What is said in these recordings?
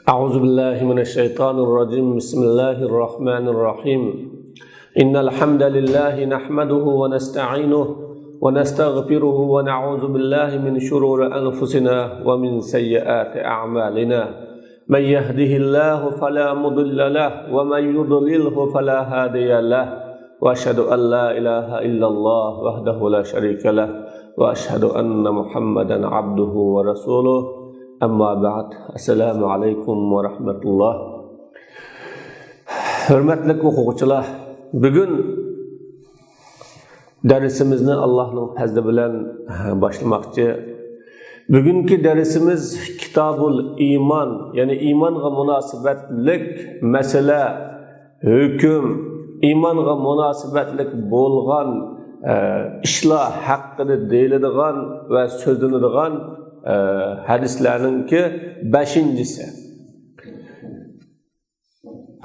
أعوذ بالله من الشيطان الرجيم بسم الله الرحمن الرحيم إن الحمد لله نحمده ونستعينه ونستغفره ونعوذ بالله من شرور أنفسنا ومن سيئات أعمالنا من يهده الله فلا مضل له ومن يضلله فلا هادي له وأشهد أن لا إله إلا الله وحده لا شريك له وأشهد أن محمدا عبده ورسوله Amma ba'd. Assalamu alaykum wa rahmatullah. Hürmetli o'quvchilar, bugun darsimizni Allohning fazli bilan boshlamoqchi. Bugungi darsimiz Kitobul Iymon, ya'ni iymonga munosabatlik masala, hukm, iymonga munosabatlik bo'lgan ishlar haqida deyiladigan va so'zlanadigan hadislarninki 5-si.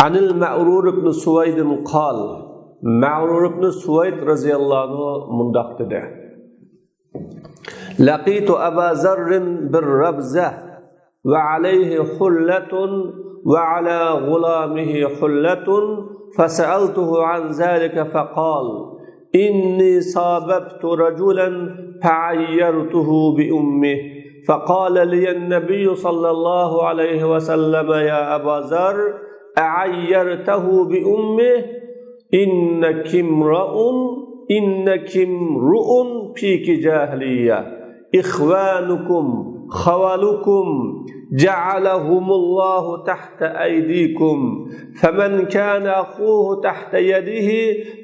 Anil Ma'rur ibn Suvayd qal. Ma'rur ibn Suvayd radhiyallahu anhu mundaq dedi. Laqitu Aba Zarr bir Rabza va alayhi hullatun va ala gulamihi hullatun fasa'altuhu an zalika faqal inni sababtu rajulan fa'ayyartuhu bi ummihi فقال لي النبي صلى الله عليه وسلم يا أبا ذر أعيرته بأمه إنك امرؤ فيك جاهلية إخوانكم خوالكم جعلهم الله تحت أيديكم فمن كان أخوه تحت يده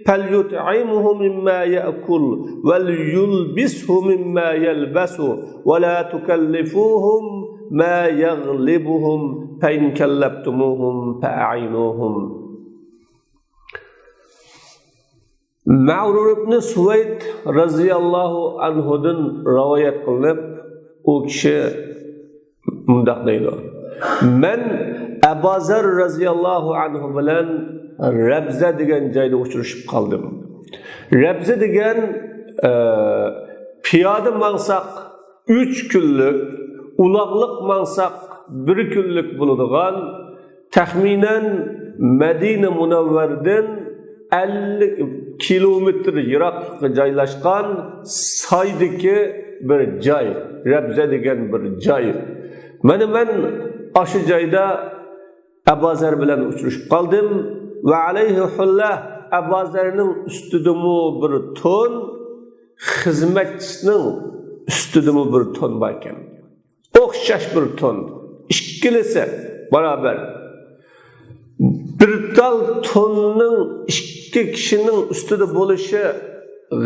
فليطعمه مما يأكل وليلبسه مما يلبس ولا تكلفوهم ما يغلبهم فإن كلفتموهم فأعينوهم. Ma'rur ibn Suvayd radhiyallahu anhudan rivoyat qilinib, u kishi mundaq deydi. Men Abu Zar radhiyallahu anhu bilan Rabza degan joyda uchrashib qoldim. Rabza degan piyoda mansaq 3 kunlik, uloqliq mansaq 1 kunlik bo'ladigan, taxminan Madina Munavvardan 50 kilometr yiroqlikda joylashgan soydagi bir joy, Rabza degan bir joy. Men o'sha joyda Abu Zar bilan uchrashib qoldim va alayhi hullah, Abu Zarning ustidimi bir ton, xizmatchisining ustidimi bir ton bor ekan. O'xshash bir ton, ikkilisi barobar. Bir tal tonning ikki kishining ustida bo'lishi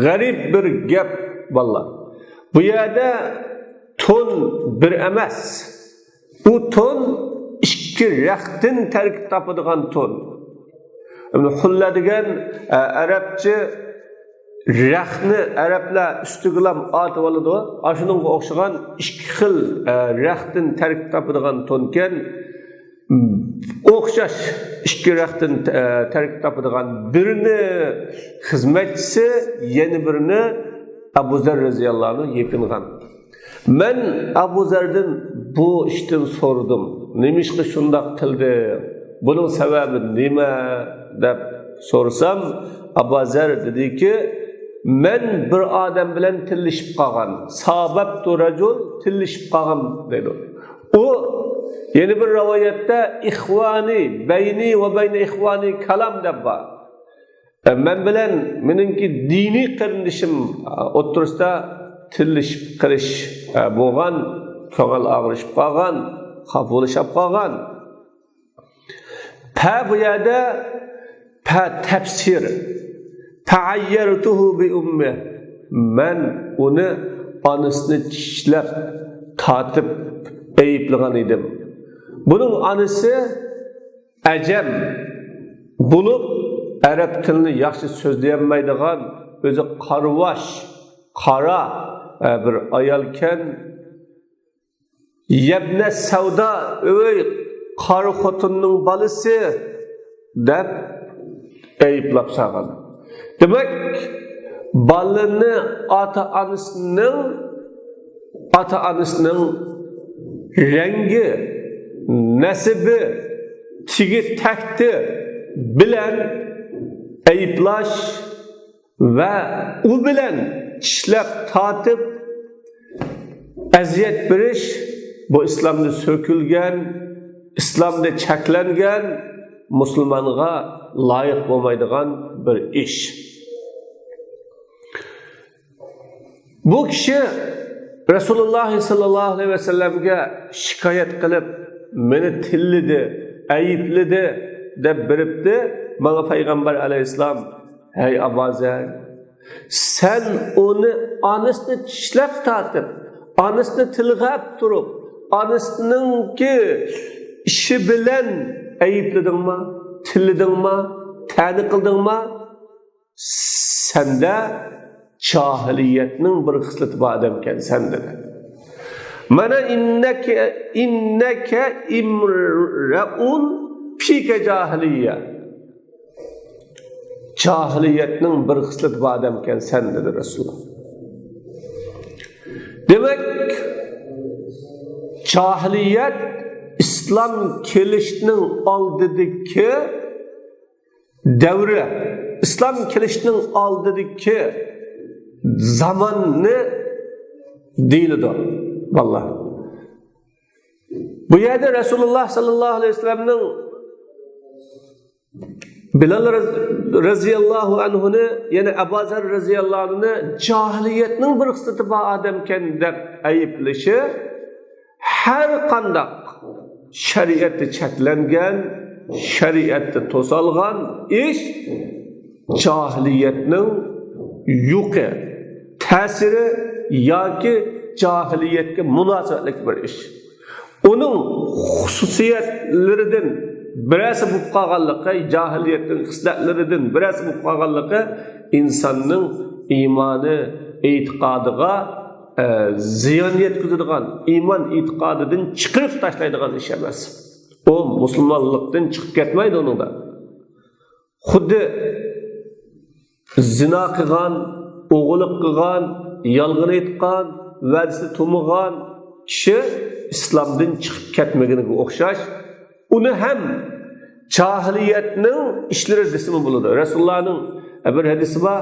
g'arib bir gap vallah. Bu yerda ton bir emas. Bu ton ikki raqtin tarkib topadigan ton. Hulla degan arabcha raqni arablar ustigilam otib oladi. Ashuningga o'xshagan ikki xil raqtin tarkib topadigan ton ekan. O'xshash ikki raqtin tarkib topadigan birini xizmatchisi, yana birini Abu Zar radhiyallohu anhu yepingan. Men Abu Zardan bu ishdan so'radim. Nimishqa shundaq qildi? Buning sababi nima deb so'rsam, Abu Zar dediki, men bir odam bilan tillashib qolgan. Sababtu rajul tillashib qolgan dedi. U yeni bir rivoyatda ihvani, bayni va bayni ihvani kalam deb bor. Men bilan meningki diniy qarindishim o'tirisida tillashib qilish bo'lgan, ko'ngil og'rishib qolgan, xafa bo'lishib qolgan. Bu yerda tafsir ta'ayyartuhu bi ummi, men uni onasini tishlab tatib ayıplagan edim. Bunun anısı ajam bulup Arap tilini yaxshi so'zlayolmaydigan, o'zi qarvash, qara bir ayolken yebne savda öy qarı xotinning balisi deb ayıplab sağladı. Demek balını ata-anasının rengi nasibi, tigi takti bilen ayıplaş ve u bilen işlep tatip eziyet beriş bu İslam'da sökülgen, İslam'da çeklengen Müslümanlığa layık olmaydıgan bir iş. Bu kişi Resulullah sallallahu aleyhi ve sellem'ge şikayet kılıp meni tillidi, ayıplidi deb biripti. Bana Peygamber aleyhisselam, hey Abazer, sen onu anısını çişlep tatip, anısını tilgap turup, anısının ki işi bilen ayıpladın mı, tillidin mi, tani kıldın mı? Sende cahiliyetinin bir kısleti bu adamken sen dedi. Mana inneke imre'un fike cahiliye. Cahiliyetinin bir kısleti bu adamken sen dedi Resulullah. Demek cahiliyet İslam kelişinin aldıdaki devre, İslam kelişinin aldıdaki zamanını değildi. Vallahi. Bu yerde Resulullah sallallahu aleyhi ve sellem'nin Bilal razıyallahu anh'ını yani Ebu Zer razıyallahu anh'ını cahiliyetinin bir kıstı bu adamken de ayıplışı her kandak şeriatı çeklengen, şeriatı tosalgan iş cahiliyetinin yuqi tesiri yoki cahiliyetga munosabatli bir ish. Onun xususiyatlaridan birasi bu qolganligi, jahiliyatning xislatlaridan birasi bu qolganligi insonning iymoni, e'tiqodiga ziyon yetkazadigan, iymon e'tiqodidan chiqarib tashlaydigan ish emas. O musulmonlikdan chiqib ketmaydi uningda. Xuddi zina qilgan, o'g'irlik qilgan, yolg'on aytgan, va'dasi to'migan kishi islomdan chiqib ketmaganiga o'xshash, uni ham jahiliyatning ishlari desimi bo'ladi. Rasulullohning bir hadisi bor,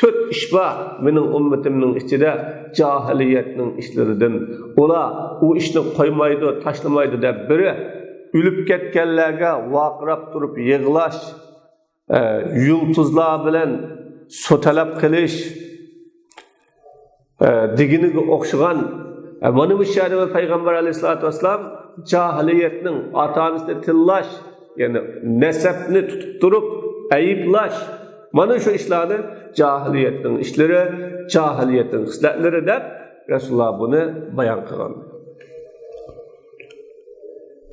4 ish bor mening ummatimning ichida jahiliyatning ishlaridan. Ular u ishni qo'ymaydi, tashlamaydi deb biri o'lib ketganlarga vaqirab turib yig'lash, yulduzlar bilan so'talab qilish, diginiga o'xshagan mana bu shariat Payg'ambar alayhisolatu vasallam jahiliyatning ota-onasini tillash, ya'ni nasabni tutib turib ayıplash, mana shu ishlarni jahiliyatning ishlari, jahiliyatning xislatlari deb Rasululloh buni bayon qilgan.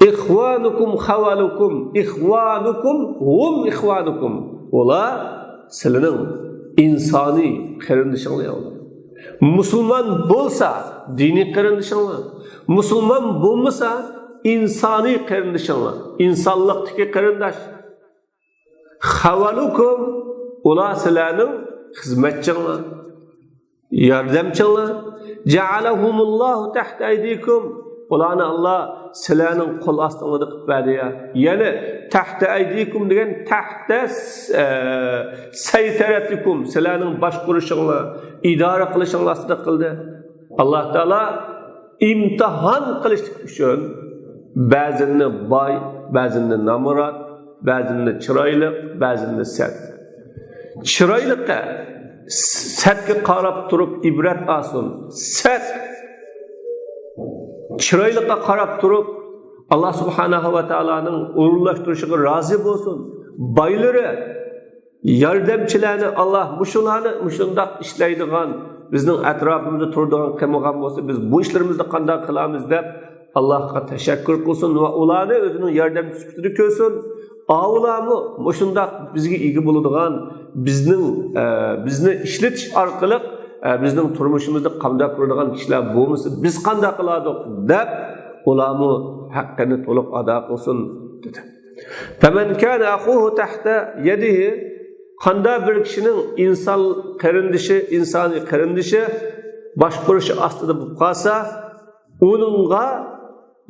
İhvanukum havalukum, ihvanukum hum ihvanukum. Ular sizning insoniy qarindishinglar. Müslüman bo'lsa diniy qarindishinglar, Müslüman bo'lmasa insoniy qarindishinglar, insonlikdagi qarindosh. Havalukum ular sizlarning xizmatchinglar, yordamchinglar. Ja'alahumullohu tahta aydikum. Ularni Allah sizlarning qo'l ostingizda qilib berdi. Ya'ni tahta aydikum degan tahta saytaratikum, sizlarning boshqurishinglar, idora qilishinglar ostida qildi. Alloh taolo imtihon qilishlik uchun ba'zini boy, ba'zini namrat, ba'zini chiroyli, ba'zini sat. Chiroyliga satga qarab turib ibrat olsin. Sat chiroyliga qarab turib Allah subhanahu va taoloning o'rinlashtirishiga rozi bo'lsin. Boylari, yordamchilarni Allah mushularni mushundaq ishlaydigan, bizning atrofimizda turadigan qilmagan bo'lsa, biz bu ishlarimizni qanday qilamiz deb Allohga tashakkur qilsin va ularni o'zining yordamchisi sifatida ko'rsin. Avlami mushundaq bizga ega bo'ladigan, bizni ishlatish orqali bizning turmushimizda qanday quradigan kishilar bo'lmasa, biz qanday qiladiq deb ularni haqqini to'liq ado qilsin dedi. Faman kana akhuhu tahta yadihi, qanday bir kishining inson qarindishi, insoniy qarindishi boshqurishi ostida bo'lib qolsa, uningga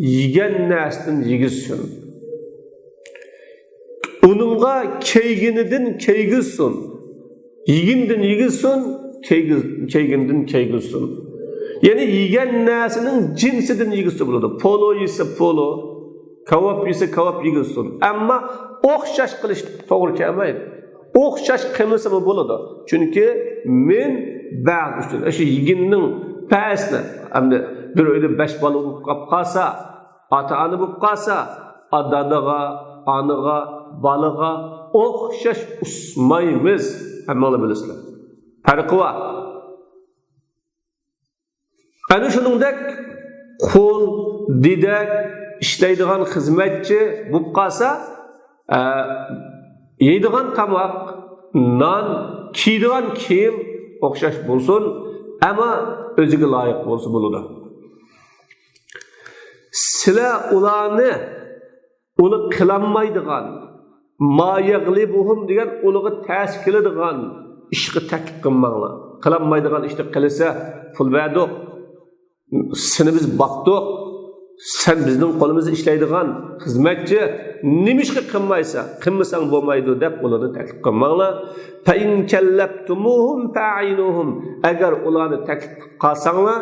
yigen nestin yigizsin. Onunla keygininden keygizsin. Yigindin yigizsin, keygindin keygizsin. Yani yigen nesinin cinsinden yigizsin buludu. Polo ise polo, kavap ise kavap yigizsin. Ama okşaş kılıç doğru kelmeyin. Okşaş kılmasa mı buludu? Çünkü men bazı üstün. Eşi yiginin pəsine, bir öyle 5 balı bulup kalsa, ata-anı bulup kalsa, adadağa, anığa, balığa okşaş usmayımız. Hem olabilirsiniz. Farkı var. Yani şunundaki kol, didek, işleydiğin hizmetçi bulup kalsa, yeydiğin tamak, nan, kiydiğin kiyim okşaş bulsun ama özüge layık bolsa buludu. Sizler ularni uni qilanmaydigan, ma yaglibuhum degan ularga ta'sir qiladigan ishga taklif qilmanglar. Qilanmaydigan ishni qilsa, pul berdik, seni biz baktık, sen bizning qo'limizda ishlaydigan xizmatchi nima ishga qilmasang bo'lmaydi deb ularni taklif qilmanglar. Fa in kallabtumuhum fa'inuhum, agar ularni taklif qilsanglar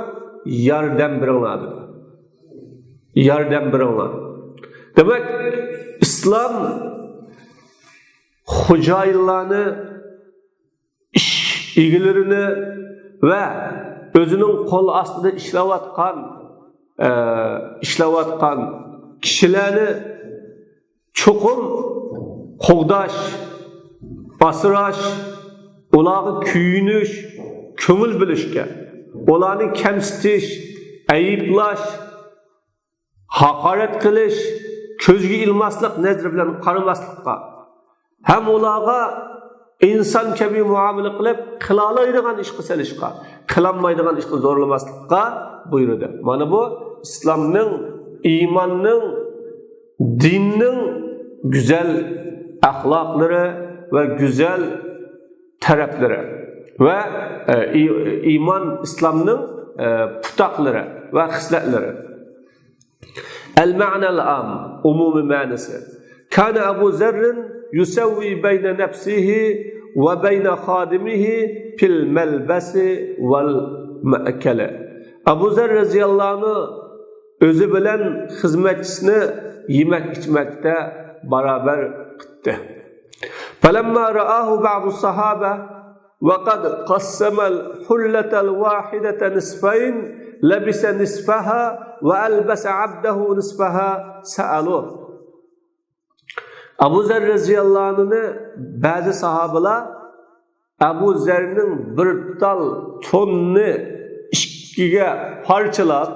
yordam beringlar. Yordam beringlar. Demak, islom xo'jayinlarni, ish egalarini va o'zining qo'l ostida ishlayotgan kishilarni cho'qim qo'g'dash, asrash, ularga kuyinish, ko'ngil bilishga, ularni kamsitish, ayiblash, haqorat qilish, ko'zga ilmaslik, nazar bilan qaramaslikqa, ham ularga inson kabi muomala qilib, qila oladigan ish qilishga, qilinmaydigan ishga zo'rlamaslikqa buyurdi. Mana bu islomning, iymonning, dinning güzel ahlakları ve güzel tarafları ve iman İslam'ın putakları ve hisletleri. El-ma'na'l am, umumi manası. Kana Abu Zerrin yusavvi beyne nefsihi ve beyne khadimihi fil melbesi vel ma'kele. Abu Zer radıyallahu anh özü bilen hizmetçisini yemek içmekte beraber gitti. فَلَمَّا رَآهُ بَعْضُ الصَّحَابَةِ وَقَدْ قَسَّمَ الْحُلَّةَ الْوَاحِدَةَ نِصْفَيْنِ لَبِسَ نِصْفَهَا وَأَلْبَسَ عَبْدَهُ نِصْفَهَا سَأَلُوهُ. Abu Zer radıyallahu anh'ını bazı sahabeler Abu Zer'nin bir tal tonunu ikiye parçalab,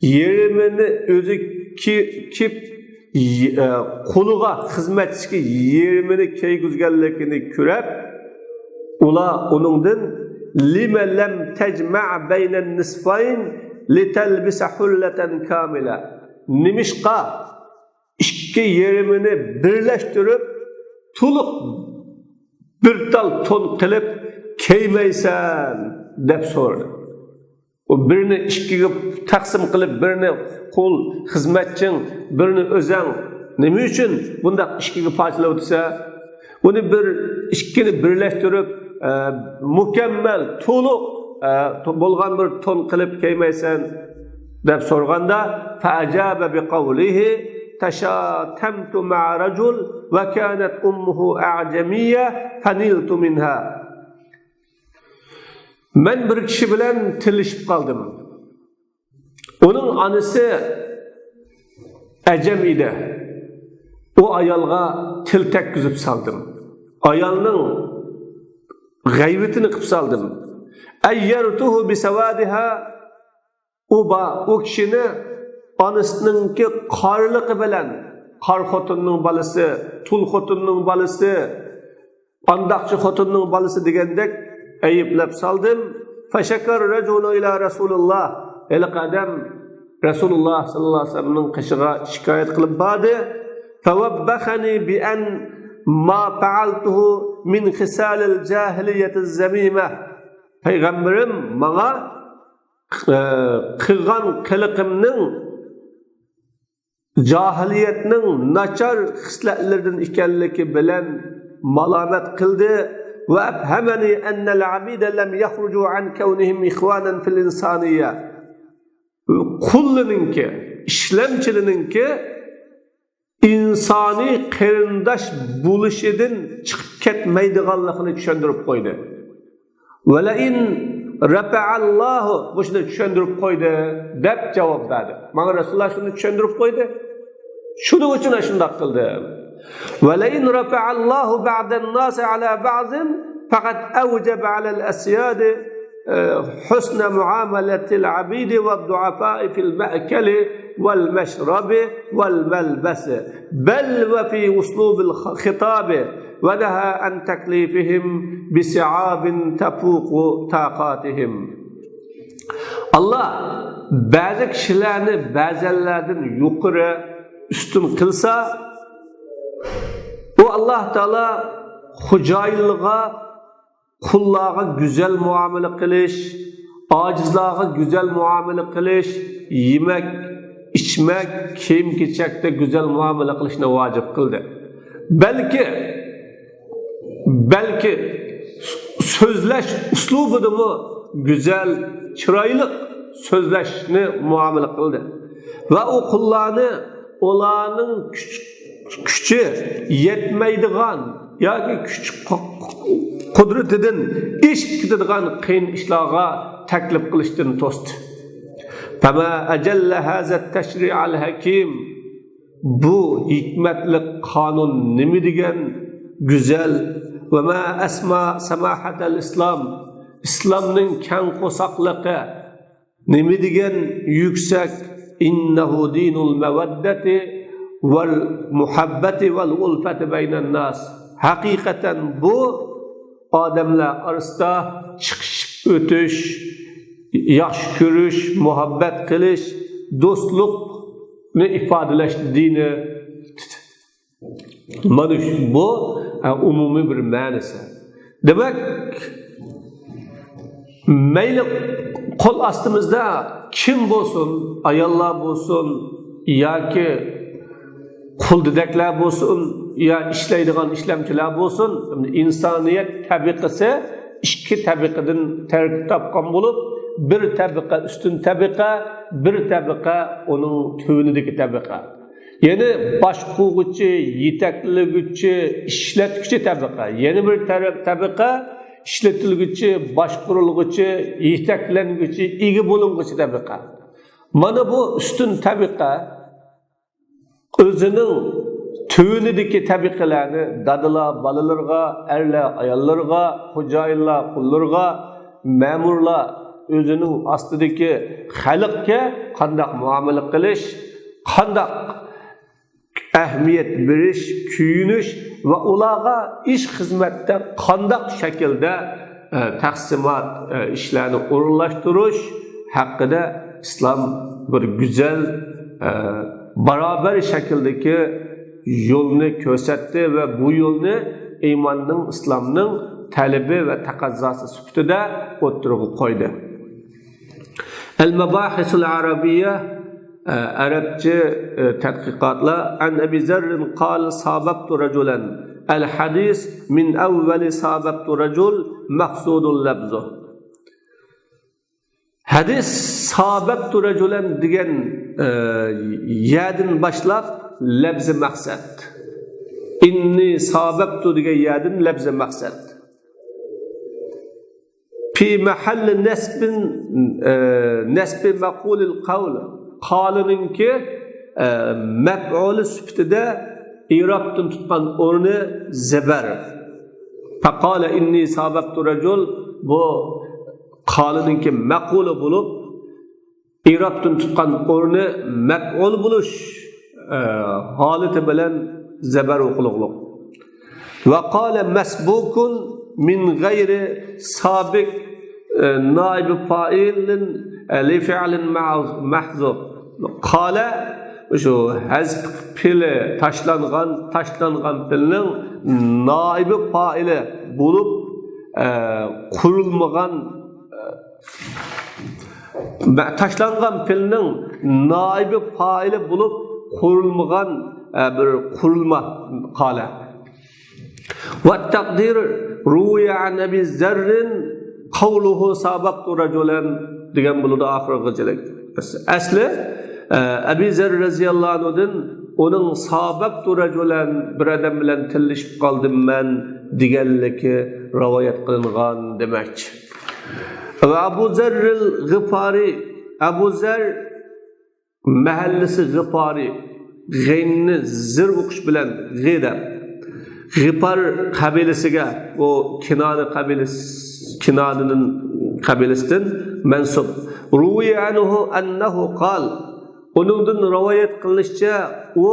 yerimini özü kip kuluğa hizmetçi yerimini keygüzgellikini kürep, ula onundan lime lem tecma' beynen nisfayn litelbise hulleten kamile. Nimişka iki yerimini birleştirip tuluk bir tal ton kılıp keymeysen dep sordu. O birini ikiye taksim kılıp birini kul hizmetçin, birini özen nemi için bunda ikiye parçalayıpsa bunu ikini birleştirip mükemmel tuluk bolgan bir ton kılıp keymeysen dep sorganda fa'acabe bi qavlihi tashatamtu ma'a racul ve kanat ummuhu a'cemiyye faniltu minha. Men bir kişi bilen tilişip kaldım. Onun anısı Ecem idi. O ayalga til tekkizip saldım. Ayalının gaybetini kıp saldım. Eyyertuhu bisavadiha. O kişini anısınınki karlıkı bilen, kar xotunun balısı, tul xotunun balısı, andakçı xotunun balısı degendek ayıplap saldım. Feşekar reculu ila Resulullah. El kadem Resulullah sallallahu aleyhi ve sellem'nin kışığa şikayet kılıp bağdı. Fevebbekhani bi en ma fa'altuhu min khisalil cahiliyetiz zemime. Peygamberim bana kılgan kılıkımның cahiliyetning nachar hislatlardan ekanligi bilan malomat qildi ve hemeni ennel abide lem yahrucu an kevnihim ihvanen fil insaniye. Kulluninki, işlemçilininki insani qarindosh bo'lishidan chiqib ketmaydiganligini tushuntirib qo'ydi. Va la in rafa'allohu buni tushuntirib qo'ydi deb javob berdi. Mana Rasululloh shuni tushuntirib qo'ydi. Shuning uchun shunday qildi. Va la in rafa'allohu ba'dan-nas ala ba'zin faqat awjaba 'ala al-asyad حسن معاملة العبيد والضعفاء في المأكل والمشرب والملبس بل وفي أسلوب الخطاب ونهى عن تكليفهم بصعاب تفوق طاقاتهم. Allah bazı kişilerini bazılardan yukarı üstün kılsa o Allah Teala hocaylığa kullarga güzel muamele qilish, acizlarga güzel muamele qilish, yemek, içmek, kiyim-kechakda güzel muamele qilishni vacib qildi. Belki sözleş uslubidimi güzel, chiroyli sözleşni muamele qildi. Va o kullarni ularning kuchi yetmaydigan yoki kuch Kudretinden iş gidadigan qiyin ishlarga taklif qilishdan to'sdi. Fama ajalla haza tashri'al hakim. Bu hikmetli kanun nima degan güzel ve ma asma samahatal islam. İslamning keng qo'saqligi nima degan yuksak innahu dinul mawaddati vel muhabbati vel ulfati baynan nas. Haqiqatan bu adamlar arasında çıkışıp ötüş, yaxşı görüş, muhabbet kılış, dostlukni ifadeleş dini. Mana bu umumi bir ma'nosi. Demek mayli qo'l ostimizda kim bo'lsin, ayollar bo'lsin yoki quldidaklar bo'lsin ya ishlaydigan ishlamchilar bo'lsin, insoniyat tabiqasi ikki tabiqadan tarkib topgan bo'lib, bir tabiqa ustun tabiqa, bir tabiqa uning tövünidagi tabiqa. Ya'ni boshqaruvchi, yetaklovchi, ishlatuvchi tabiqa. Yana bir tabiqa ishlatilguchi, boshqarilguchi, yetaklanguchi, ega bo'ling'uchi tabiqa. Mana bu ustun tabiqa o'zining tövünideki tabiqalarni dadılar, balalarga, erler, ayollarga, xo'jayinlar, qullarga, ma'murlar o'zining ostidagi xalqga qanday muomala qilish, qanday ahamiyat berish, kuyinish va ularga ish xizmatda qanday shaklda taqsimot ishlarni o'rinlashtirish haqida islom bir güzel baraber şekildeki yolunu ko'rsatdi ve bu yolni iymonning, islomning talebi ve taqozosi sifatida o'tirg'i qo'ydi. Al-Mabahisul Arabiyya Arabcha tadqiqotlar an Abi Zarr qala sababtu rajulan al-hadis min awwali sababtu rajul maqsudul labzu. Hadis sababtu rajulan degan yadin başlab labzi maqsad. İnni sababtu degan yadin labzi maqsad. Fi mahall nasb maqulil qawl. Qalininki maf'ul sifatida i'robdan tutgan o'rni zabar. Faqala inni sababtu rajul bu qalininki maquli bo'lib i'robdan tutgan o'rni maf'ul bo'lish holati bilan zabar o'qiliqliq. Va qala masbukun min g'ayri sabiq naib fa'ilin li fi'lin mahzuf. Qala şu hazf pili taşlangan pilning naibi fa'ili bo'lib qurilmagan taşlangan pilning naibi fa'ili bulup qurilmagan bir qurilma qala. Ve takdir ruya an Abi Zerrin qawluhu sabaqtu rajulan degan bo'ladi oxirgichilik. Asli Abi Zer radhiyallohu anhudan onun sabaqtu rajulan bir adam bilan tillashib qoldim men deganligi rivoyat qilingan demakchi. Ve Abu Zer'il Gıfari, Abu Zer mahallesi Gıfari, g'aynni zir o'qish bilan g'ida G'ifar qabilasiga, o Kinanining qabilasidan mansub. Ruwiya anhu annahu qal, uningdan rivoyat qilinishicha u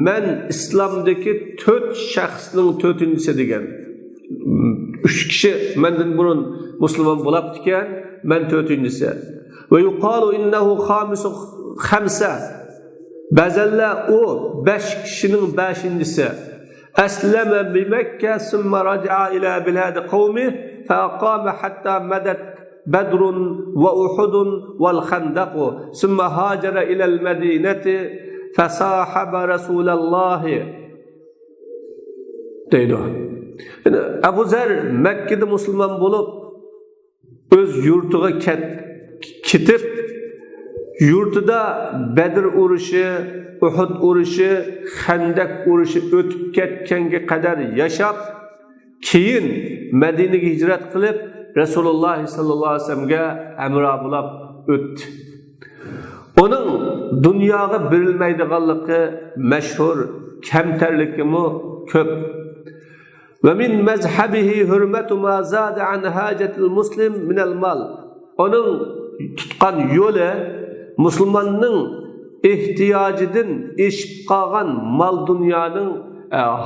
men islomdagi 4 shaxsning 4-inchisi degan. 3 kishi mendan burun musulmon bo'libdi ekan, men 4-inchisi. Ve yuqalu innahu khamisu khamsa. Ba'zanlar u 5 kishining 5-inchisi. Aslama bi Makka summa raja'a ila bilad qawmi fa aqama hatta madat Badr wa Uhud wal Khandaq summa hajara ila al Madinati fa sahaba Rasulullah. Deydi. Abu Zer Mekke'de Müslüman bulup öz yurtuga ketip yurtida Bedir urushi, Uhud urushi, Khandaq urushi o'tib ketganga qadar yashab, keyin Madinaga hijrat qilib Rasululloh sallallohu alayhi vasallamga amra bo'lib o'tdi. Onun dunyoga berilmaydiganligi mashhur, kamtarligimi ko'p. Ve min mezhebihi hürmetu ma zade an hacetil muslim minel mal. Onun tutkan yolu Müslümanın ihtiyacıdın eşip kalgan mal dünyanın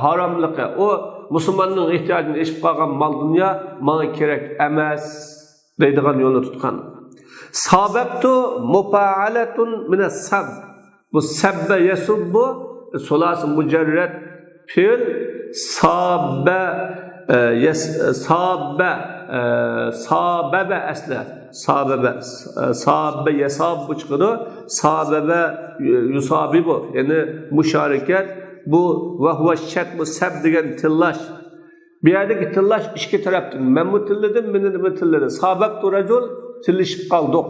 haramlığı. O Müslümanın ihtiyacını eşip kalgan mal dünya bana gerek emez deydiğen yolu tutkan. Sababtu mufaaletun mine sab. Bu sebbe yesubbu solası mücerret fiil sabbe sabebe asla sabbe yasab bu çıkıdı sabebe yusabi bu yani müşareket bu ve huve şek bu seb degen tillaş bir yerdeki tillaş iki taraftan men bu tilledim men bu tilledim sabab tu racul tillişip kaldık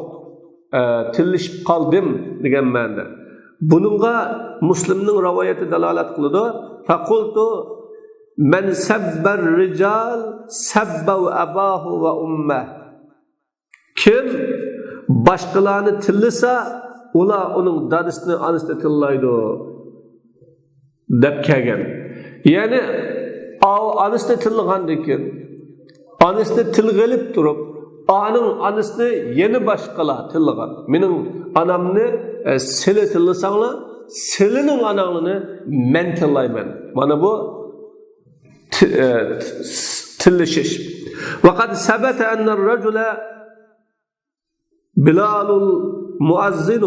tillişip kaldım degen mende bununla Müslim'nin rivayeti dalalet kılıdı fakultu men sebber rical sebbev abahu ve ummeh. Kim başkalarını tillisa ula onun dadısını anısını tillaydı dep kelgen. Yani anısını tillagandaki anısını tilgelip durup anın anısını yeni başkalar tillagan. Menin anamını sile tillasanlar silinin ananını men tillayman. Bana bu tilleşiş. وقد ثبت أن الرجل بلال المؤذن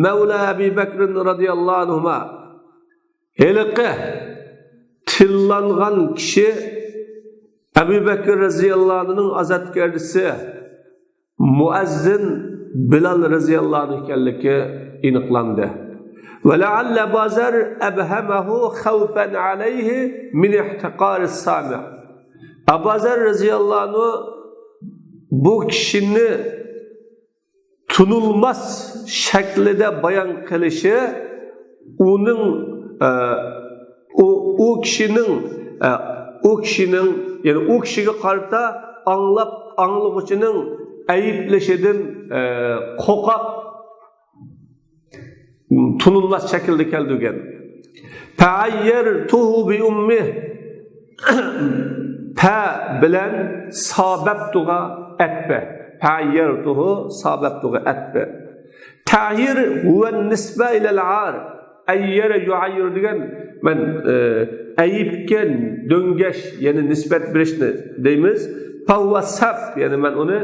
مولى أبي بكر رضي الله عنهما هلقه tillangan kişi Ebu Bekir radıyallahu anh'ın azatkarisi Muazzin Bilal radıyallahu anh ekanligi aniqlandi. وَلَعَلَّ بَازَرْ أَبْهَمَهُ خَوْفًا عَلَيْهِ مِنْ اِحْتِقَارِ السَّامِعِ. Abazar radıyallahu anh bu kişinin tunulmaz şeklinde bayan kılışı onun o kişinin yani o kişiye karşı anlıqçının ayıpleşedin kokap tunulmaz şekilde keldigen. Fa'ayyertuhu bi ummih. Fa bilen sababtuga etbe. Fa'ayyertuhu sababtuga etbe. Ta'yir huve nisbe ilel ar. Ayyere yuayyir degen men ayıpken döngeş yani nispet birişni deymiz. Fa sab yani men onu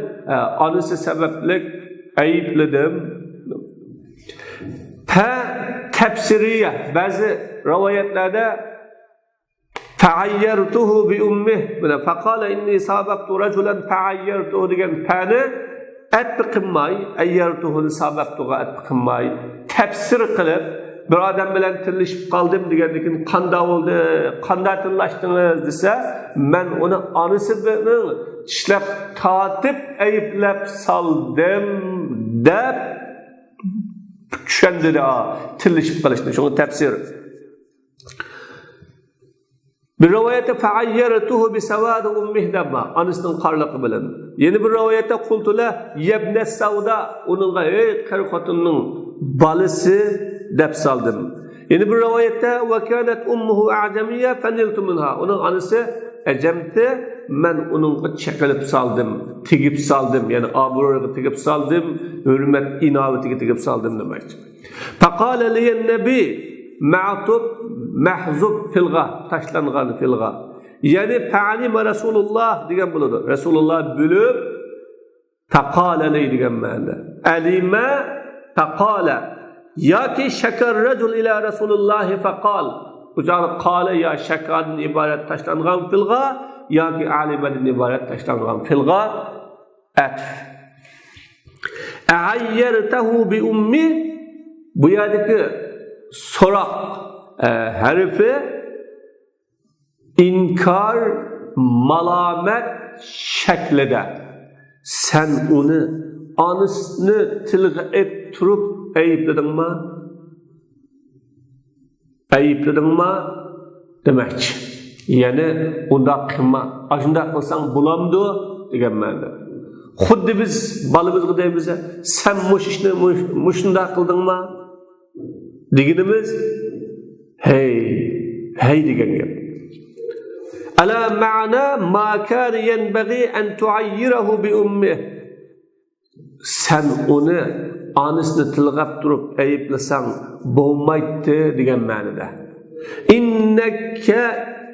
anısı sebeplik ayıpladım. Fa tefsiriye bazı rivayetlerde fa'ayyertuhu bi ummih bile faqala inni sababtu rajulan fa'ayyertuhu degan fa'ni atbiqmay ayyertuhu sababtuga atbiqmay tefsir qilib bir adam bilan tillashib qoldim degandan qanday bo'ldi, qanday tillashdingiz desa, men uni onasi bilan tishlab tortib ayblab soldim deb tushundirdi tillashib qolishni. Shuni tafsiri. Bir rivayette fa'ayyartuhu bi sawad ummihi dabba. Anasının qarlıqı bilan. Yeni bir rivayette qultula yabna sauda, onunğa ey qari xotinning balisi deb saldım. Yeni bir rivayette ve kanat ummuhu a'jamiyya faniltu minha. Onun anası ecemti, men onunğa çekilip saldım, tigip saldım. Yani aburga tigip saldım, hürmet inavetiga tigip saldım demek. Faqala liyen nabi ma'tub mahzub filga, taşlangan filga. Yani fa'alima Rasulullah degan bo'ladi. Rasulullah bilib taqala degan ma'noda. Alima taqala yoki shakar rajul ila Rasulullah faqal. Ujar qala ya shakardan iborat taşlangan filga yoki alimadan iborat taşlangan filga atf. A'ayyartahu bi ummi, bu yerdeki sorak harfi inkar, malamet şeklinde. Sen onu anısını tilga et turup ayıpladın mı? Ayıpladın mı? Demek. Yani onda kılma. Aşında kılsan bulamdı degen ma'noda. Xuddi biz balımızga deymiz, sen muşunda kıldın mı? Deginimiz hey degan gap. Ala ma'na ma kana yanbaghi an tu'ayyirahu bi ummihi. Sen onu anasını tilgab turib ayıplasan bo'lmaydi degan ma'noda. Innaka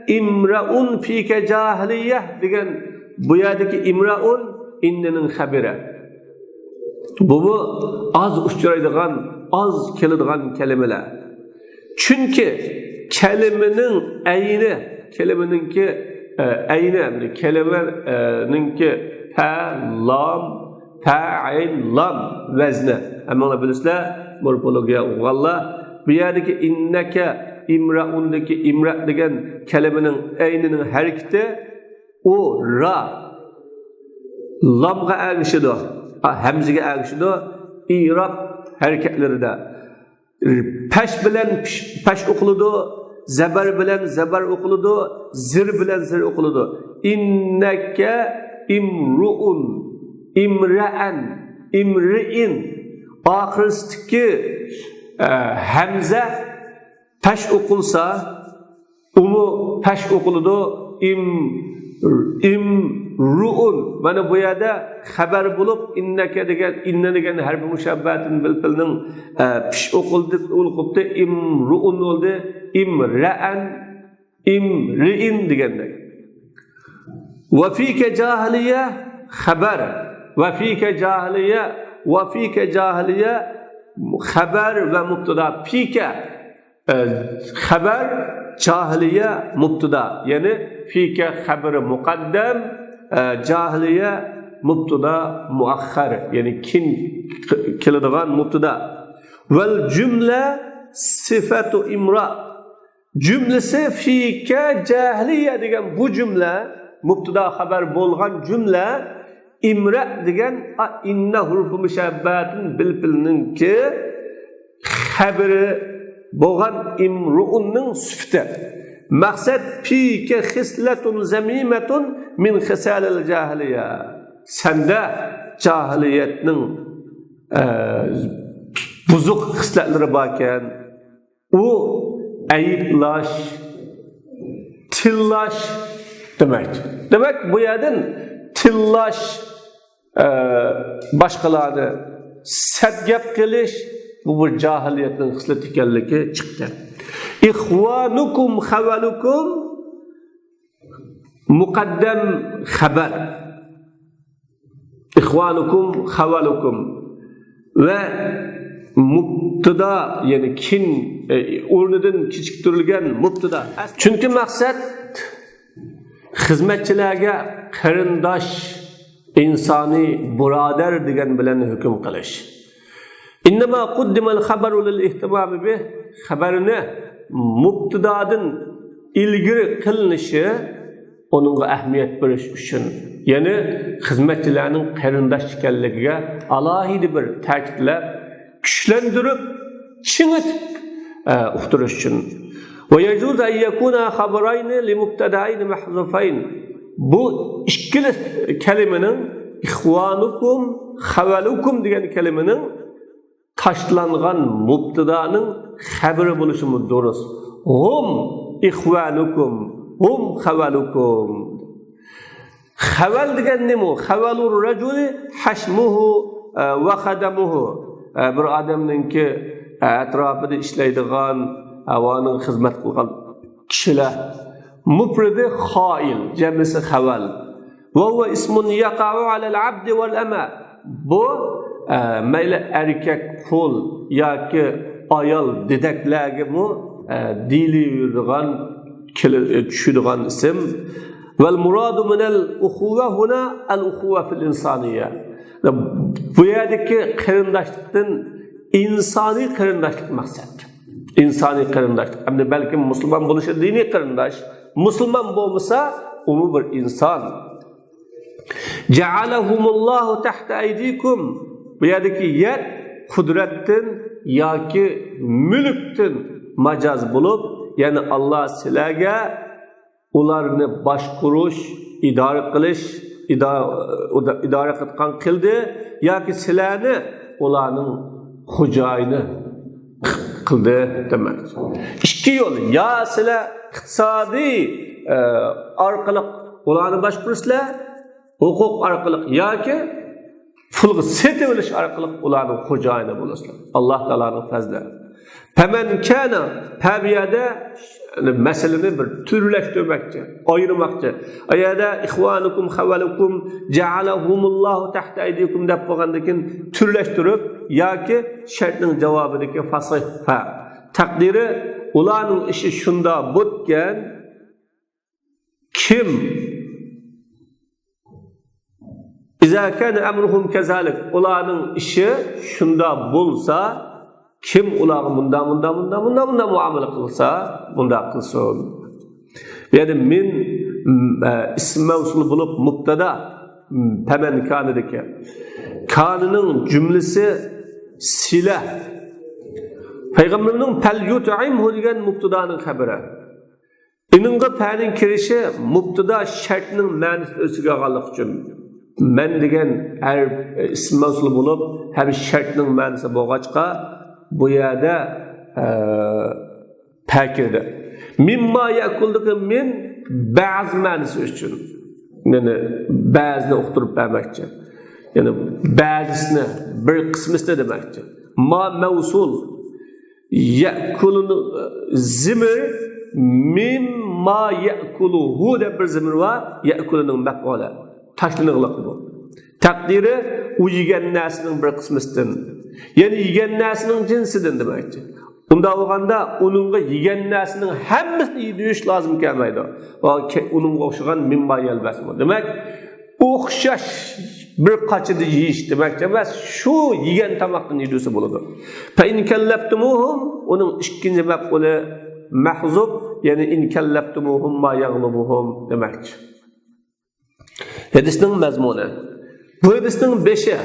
imraun fika jahiliyah degan bu yerdagi imraun innening xabiri. Bu az uchraydigan, az keladigan kelimeler. Çünkü kelimenin ayni, kelimeninki ayni, kelimeninki ta, lam, ta, ayn, lam vezni. Ama bilisizlar, morfologiya o'g'anlar, bu yerdagi innaka imraundagi imra degan kelimenin aynining harakati o ra lamga ergishidi, hamzaga ergishidi, i'rob hareketlerinde. Peş bilen peş okuludu, zeber bilen zeber okuludu, zir bilen zir okuludu. İnneke imruun, imra'en, imri'in. Ahiristiki hemze peş okulsa, umu peş okuludu, imruun. Mana bu yerda xabar bo'lib innaka degan inna degan harfi mushabbatin bil filning pish o'qildi imruun bo'ldi, imra'an, imri'in degandek. Va fika jahiliya xabar, va fika jahiliya xabar va mubtada. Fika xabar, jahiliya mubtada. Yani fika xabari muqaddam, cahiliye mubtada muakhar, yani keladigan mubtada. Vel cümle sıfatu imra. Cümlesi fika cahiliye degan bu cümle mubtada haber bo'lgan cümle imra degan inna hurfu mushabbatin bil filninki xabari bo'lgan imruunning sifati. Maksat fike hisletun zemimetun min hisalil cahiliye. Sende cahiliyetinin buzuk hisletleri varken o ayıplaş, tillaş demek. Demek bu yerden tillaş başkalarını sedgep kılış, bu bir cahiliyetin hisleti ekanligi çıktı. İhvanukum xavalukum muqaddam xabar. İhvanukum xavalukum ve mubtada, yani kin o'rnidan kechiktirilgan mubtada. Çünkü maksat xizmatchilarga qarindosh, insoniy birodar degan bilan hukm qilish. İnnama quddima al-xabaru lil-ihtimam bih. xabarini mubtidadan ilgiri qilinishi onunğa ahamiyet beriş üçün, yani xizmetçilerinin qarindaş ekanligiga alohida bir ta'kidlab, kuchlantirib, chingitib uqtirish üçün. Ve yecuz en yekuna xabarayn li mubtadayn mahzufayn. Bu ikkili kelimenin ihvanukum, xavalukum degan kelimenin taşlangan mubtidanın xabari bo'lishi durust. Hum ihvanukum, hum xavalukum. Xaval degan nima? Xavalur rajuli hashmuhu va xadamuhu. Bir odamninki atrofida ishlaydigan, havoning xizmat qilgan kishilar. Mufridi xoil, jamisi xaval. Va huwa ismun yaqa'u 'ala al-'abdi wal ama. Bu mayli erkak qul yoki ayol dedeklarga mu deyiladigan tushadigan ism. Vel muradu min al-ukhuva huna al-ukhuva fil insaniye. Bu yerdeki qarindoshlikdan insoniy qarindoshlik maqsad. İnsani qarindoshlik. Hamda balki musulmon bo'lishi diniy qarindosh. Musulmon bo'lmasa, u bir inson. Ja'alahumullohu tahta aydikum. Bu yerdeki yer kudrettin yoki mulkdan majaz bo'lib, ya'ni Allah sizlarga ularni boshqarish, idora qilish, idora qildi yoki sizlarni ularning xo'jayini qildi demak. İki yo'l, ya sizlar iqtisodiy orqali ularni boshqarsizlar, huquq orqali yoki pulga setib olish orqali ularning xo'jayini bo'lasizlar. Alloh taolaning fazli. Faman kana tabiyada meseleni bir türleştirmekçi, ayırmakçı. Ayada ihvanukum xavalukum ja'alahumullahu tahta aydikum deb qo'ygandan türleştirib yoki shartning javobidagi fasih fa. Taqdiri ularning ishi shunda bo'lgan, kim iza kana amruhum kazalik, ularning ishi shunda bo'lsa, kim ularga bunda muamele kılsa, bunda kılsın. Yani min ism mevsul bulup mubtada hemen kanedeki. Kanının cümlesi silah. Peygamberinin fel yut'imhu degan mubtadanın haberi. İninga panin kirişi mubtada şartının ma'nisi o'ziga olganlik uchun. Men degan ism mevsul bulup hem şartının ma'nisi bo'lg'achqa bu yerde pekirdi. Mimma yakulduki min ba'z ma'nisi üçün. Yani ba'zni uqtirib bermekçi. Yani ba'zisini, bir qismisini demekçi. Ma mevsul yakulunu zimir mimma yakuluhu deb bir zimir var. Yakulunun maf'uli. Tashlanıqliq bu. Taqdiri u yegan narsaning bir qismisidan. Yani yegan narsaning jinsidan demekçi. Bunda bo'lganda uningga yegan narsaning hammasini yeyish lozim kelmaydi. Uningga o'xshagan mimma yalbasmi. Demak, o'xshash bir qachida yeyish demakchi emas, shu yegan tomoqdan yedisi bo'ladi. Fa in kallaftumuhum, uning ikkinchi maf'uli mahzub, ya'ni in kallaftumuhum ma yaghlubuhum demakchi. Hadisning mazmuni. Bu hadisning 5'i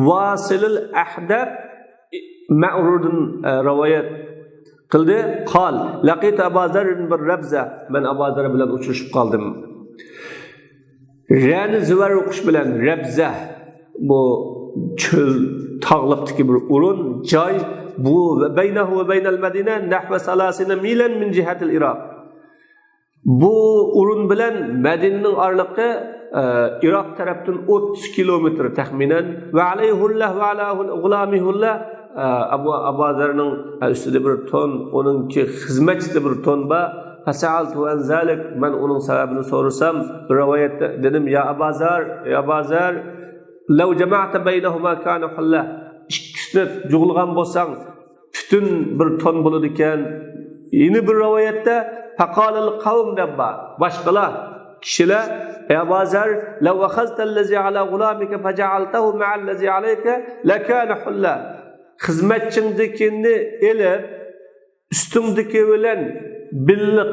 Vasilul Ahdab Ma'rudun rivayet qildi. Qal laqit Abu Zar bir Rabza, men Abu Zar bilan uchrashib qoldim. Rani zivar o'qish bilan Rabza, bu cho'l tog'liqdagi bir o'rin, joy. Bu baynahu va baynal Madina nahva 30 milan min jihatil Iroq. Bu o'rin bilan Madinaning oraliqi Iroq tarafdan 30 kilometr taxminan va alayhullah va ala g'ulamihullah Abu Zarning ustida bir ton, oningki xizmatchisi bir ton ba. Fasaltu an zalik, men uning sababini so'rasam, rivoyatda dedim ya Abu Zar, law jama'ta baynahuma kana hallah. İkisini jug'ilgan bo'lsang, butun bir ton bo'ladi ekan. Yeni bir rivoyatda faqalal qavm dabba, boshqalar kishilar Abu Zar, law akhadta allazi ala ghulamika faja'altahu ma'a allazi alayka lakana hallah. Xizmatchingdekini elib üstündeki bilen billik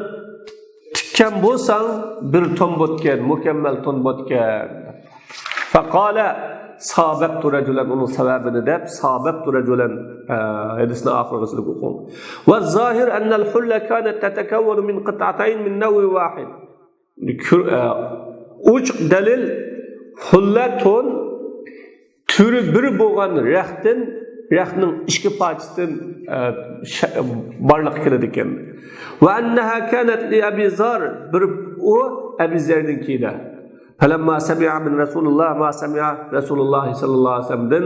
tikkan bo'lsang bir ton botgan, mükemmel ton botgan. Faqala sababtu rajulan, onun sebebini deb sababtu rajulan hadisni oxirgisini o'qing. Va zohir anna al-hulla kanat tatakawwanu min qit'atayn min nawi wahid. Uch dalil hulla ton türü bir bo'lgan raqning ikki parchasidan barliq kiradi ekan. Va annaha kanat li Abi Zar, bir o Abi Zar'ninkida. Falamma sami'a min Rasulullah ma sami'a Rasulullah sallallahu aleyhi ve sellem'den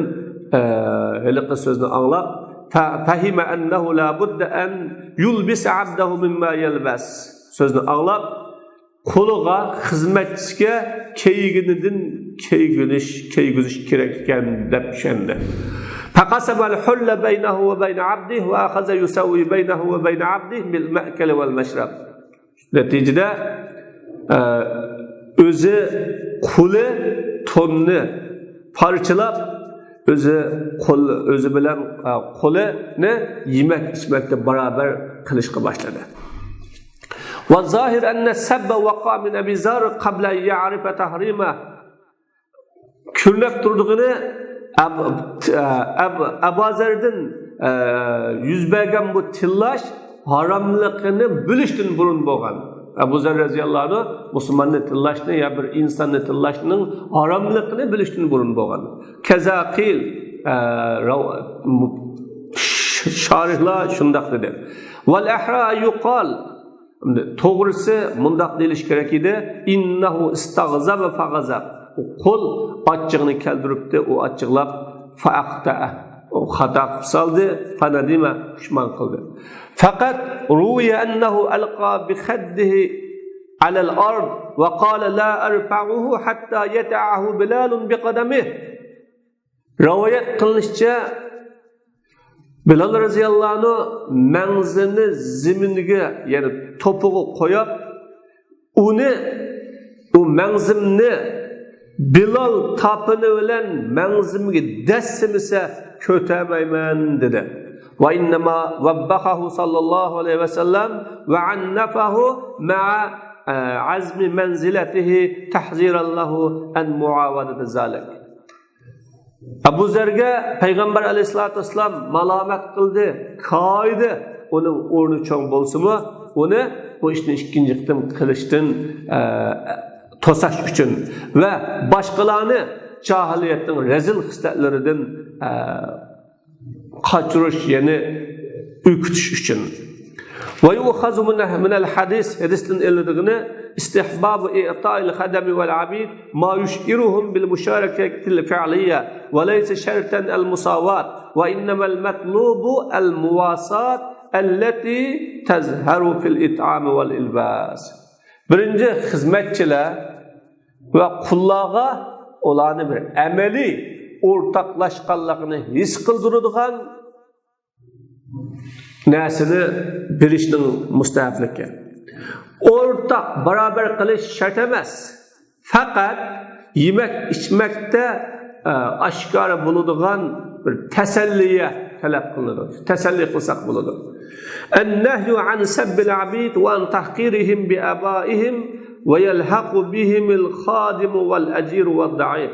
heliqi sözünü anlab fahima ennehu la budda an yulbis abdahu mimma yelbas sözünü anlab kuluğa hizmetçiga keyginidan keyginish kerak ekan deb tushundi. فقسم الحل بينه وبين عبده وأخذ يسوي بينه وبين عبده بالمأكل والمشرب. Neticede özü kulu tonunu parçalab özü bilen kulunu yemek içmekte beraber kılışka başladı. Ve zahir enne sebbe vaka min Abi Zar qabla ya'rife tahrima. Kürnep durduğunu Abu Zar'dan yüz bergen bu tillaş haramlıkını biliştin burun boğan. Abu Zar radhiyallahu anh Müslümanın tillaşını ya bir insanın tillaşının haramlıkını biliştin burun boğan. Kezakil şarihla şundak dedi. Vel ahra yuqal, doğrusu mundaq deyiliş gerek idi. İnnehu istagzaba fagazab. Kul açığını keldiripti, o açıqlab faaqta'a. O xata saldı, fanadima pişman kıldı. Fakat ruya ennehu alqa bi khaddihi alal ard ve qala la arfa'uhu hatta yata'ahu Bilalun bi qadamihi. Rivayet kılınışça Bilal radhiyallahu anh menzini ziminiga, yani topuğu koyup onu o menzimni Bilal tapını bilen menzimge dessimise kötemeymen dedi. Ve innema vabbakahu sallallahu aleyhi ve sellem ve annafahu ma'a azmi menziletihi tahzirallahu en muavadeti zalik. Abu Zar'ga Peygamber aleyhissalatü vesselam malamet kıldı, kaydı. Onun ornu çoğun bolsumu, onu bu işini ikinci kıtım kılıçtın tosaş üçün ve başkalarını cahiliyetin rezil hisletlerinden kaçırış, yani ürkütüş üçün. Ve yu'khazu minel hadistin elediğini istihbabu i'ta'il khadami vel abid ma yuş'iruhum bil müşareketil fi'liye ve leyse şerten el musavat ve innemel metlubu el muvasat elleti tezheru fil it'ami vel ilbas. Birinci hizmetçiler ve kullağa olanı bir emeli ortaklaşkanlığını his kıldırıdığın nesini bilişinin müstehapliki. Ortak beraber kılış şart emez. Fakat yemek içmekte aşikare bulunduğun bir teselliye talep kılınır. Teselli kılsak bulunur. En-nehyu an sabbil abid ve an tahkirihim bi abaihim ve yelhaqu bihimil khadimu vel ecir ve da'if.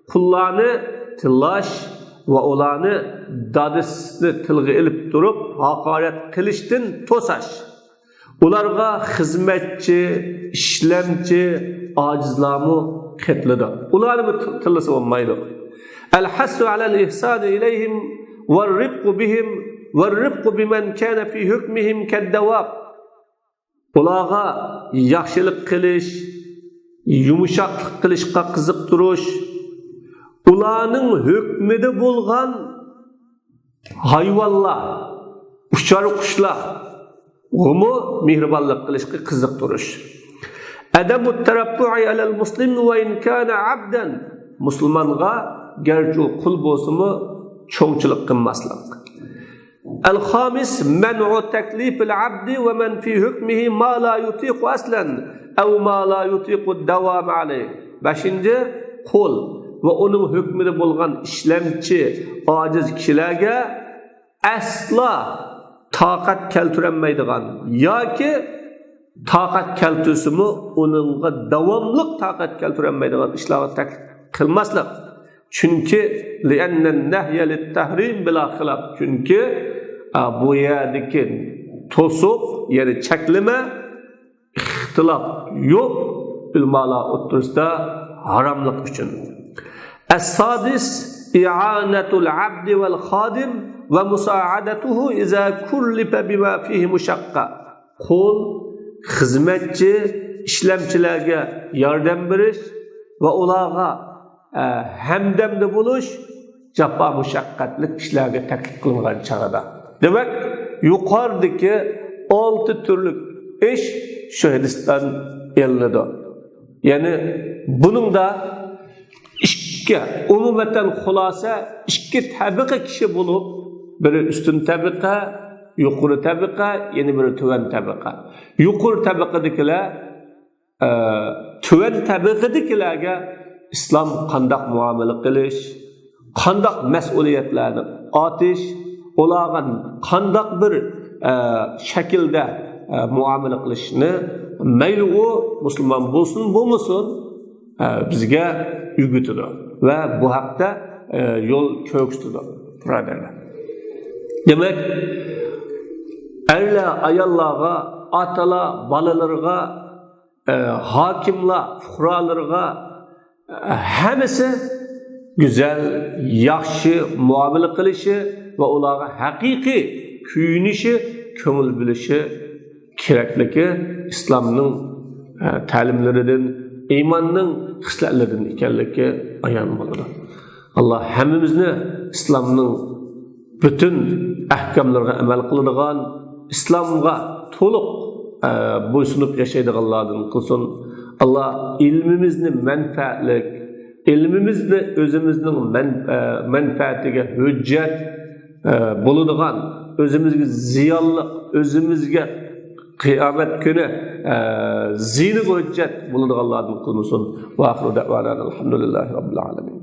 Kullarını tillaş ve olanı dadisini tilg'i ilip durup hakaret kılıştın tosaş. Ularga hizmetçi, işlemci, acizlamı ketlidir. Ularını tillisi olmaydı. El-hassu alel ihsani ileyhim ve rifqu bihim ve rifqu bimen kâne fi hükmihim keddevab. Ularga yaxşılık kılış, yumuşaklık kılışqa kızık duruş, ularning hükmide bulgan hayvanlar, uçar kuşlar, onu mihribanlık kılışqa kızık duruş. Adamu terabbu'i alel muslim ve in kana abden, Müslümanga gerçi kul bolsumu çoğunçılık kılmaslık. El-Hamis men'u teklifil abdi ve men fi hükmihi ma la yutiqu aslan ev ma la yutiqu devam aleyh. Beşinci, kul ve onun hükmünde bulgan işlemci aciz kişilerge asla taqat keltirenmeydigan yoki taqat keltirsimi onunğa davamlıq taqat keltirenmeydigan işlarga taklif qilmaslik. Chunki li'annan nahya lit-tahrim bila xilaf. Chunki bu yerdagi to'siq, ya'ni cheklama ixtilof yo'q ulamalar o'rtasida haromlik uchun. As-sadis i'anatul abdi wal xodim va musaadatuhu iza kullifa bima fihi mushaqqa. Qo'l xizmatchi ishlamchilarga yordam berish va ularga hamdamda bo'lish jafo mushaqqatli ishlarga taklif qilingan chog'ida. Demak, yuqoridagi 6 turli ish shu hadisdan elinadi. Ya'ni buningda umumatan xulosa ikki tabiqa kishi bo'lib, biri ustun tabiqa, yuqori tabiqa, yana biri tuvan tabiqa. Yuqori tabaqadagilar tuvan tabaqadagilarga islom qandoq muomala qilish, qandoq mas'uliyatlarni otish, ularga qandoq bir shaklda muomala qilishni mayli u musulmon bo'lsin, bo'lmasin bizga o'rgatadi va bu haqda yo'l ko'rsatadi. Birodarlar. Demak, erlar ayollarga, otalar bolalarga, hokimlar fuqarolarga hammasi güzel, yaxshi muomala qilishi va ularga haqiqiy kuyinishi, ko'ngil bilishi kerakligi islomning ta'limlaridan, iymonning xislatlaridan ekanligi ayon bo'ladi. Alloh hammamizni islomning bütün ahkamlariga amal qiladigan, islomga to'liq bo'ysunib yashaydiganlardan qilsin. Allah ilmimizni manfaatli, ilmimizni o'zimizning manfaatiga hujjat bo'ladigan, o'zimizga ziyonli, o'zimizga qiyomat kuni ziyni hujjat bo'ladiganlardan qilsin. Va axiru da'vana alhamdulillahi robbil alamin.